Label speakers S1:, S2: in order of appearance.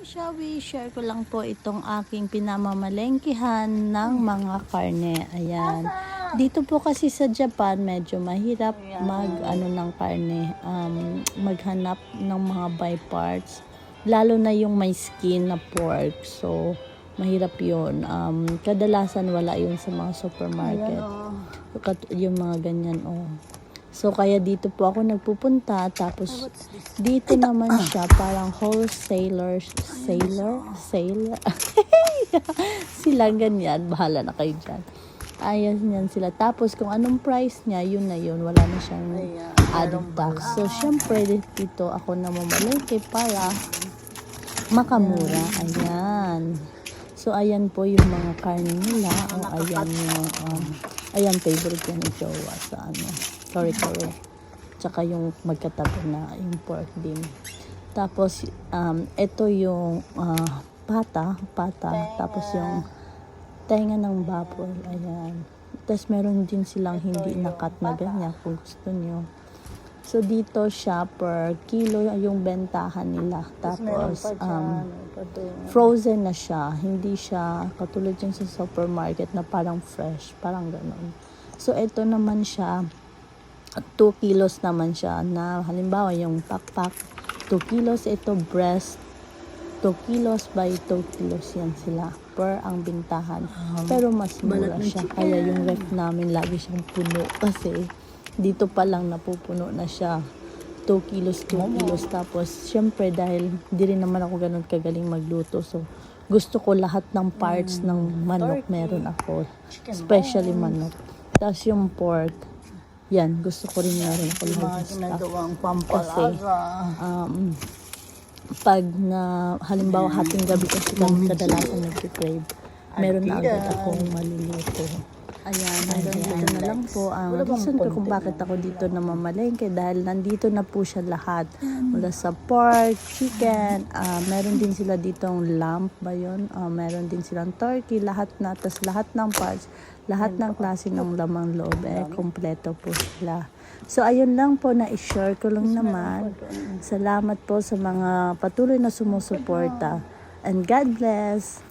S1: Shawi, share ko lang po itong aking pinamamalengkehan ng mga karne. Ayan. Dito po kasi sa Japan, medyo mahirap ng karne, maghanap ng mga by parts. Lalo na yung may skin na pork. So, mahirap yun. Kadalasan wala yun sa mga supermarket. Yung mga ganyan, So, kaya dito po ako nagpupunta. Tapos, dito naman siya, parang wholesaler, sailor. Sila ganyan. Bahala na kayo dyan. Ayan yan sila. Tapos, kung anong price niya, yun na yun. Wala na siyang added tax. So, syempre, dito ako namamalengke para makamura. Ayan. So, ayan po yung mga karne nila. Ayan yung, ayan, favorite yan ni Jowa sa Sorry. Tsaka yung magkatabi na yung pork din. Tapos, ito yung pata. Tapos yung tenga ng baboy. Ayan. Tapos, meron din silang hindi nakat na ganyan kung gusto nyo. So, dito siya per kilo yung bentahan nila. Tapos, frozen na siya. Hindi siya katulad yung sa supermarket na parang fresh. Parang ganon. So, ito naman siya. 2 kilos naman siya na halimbawa yung pakpak 2 kilos, ito breast 2 kilos by 2 kilos yan sila per ang bintahan, pero mas mura siya. Kaya yung ref namin lagi siyang puno kasi dito pa lang napupuno na siya. 2 kilos tapos syempre dahil di rin naman ako ganun kagaling magluto, so gusto ko lahat ng parts ng manok meron ako, especially manok. Tapos yung pork, yan, gusto ko rin na rin ako kasi pag na halimbawa hating gabi kasi kami kadalasan nag-crave, meron na agad akong maluluto. Ayan, hanggang dito na lang po ang reason ko kung bakit ako dito na mamalengke, dahil nandito na po siya lahat. Mula sa pork, chicken, meron din sila ditong lamb ba yun? Meron din silang turkey, lahat na, tas lahat ng parts, lahat ng klase ng lamang loob, kompleto po sila. So, ayun lang po, na i-share ko lang naman. Salamat po sa mga patuloy na sumusuporta. And God bless!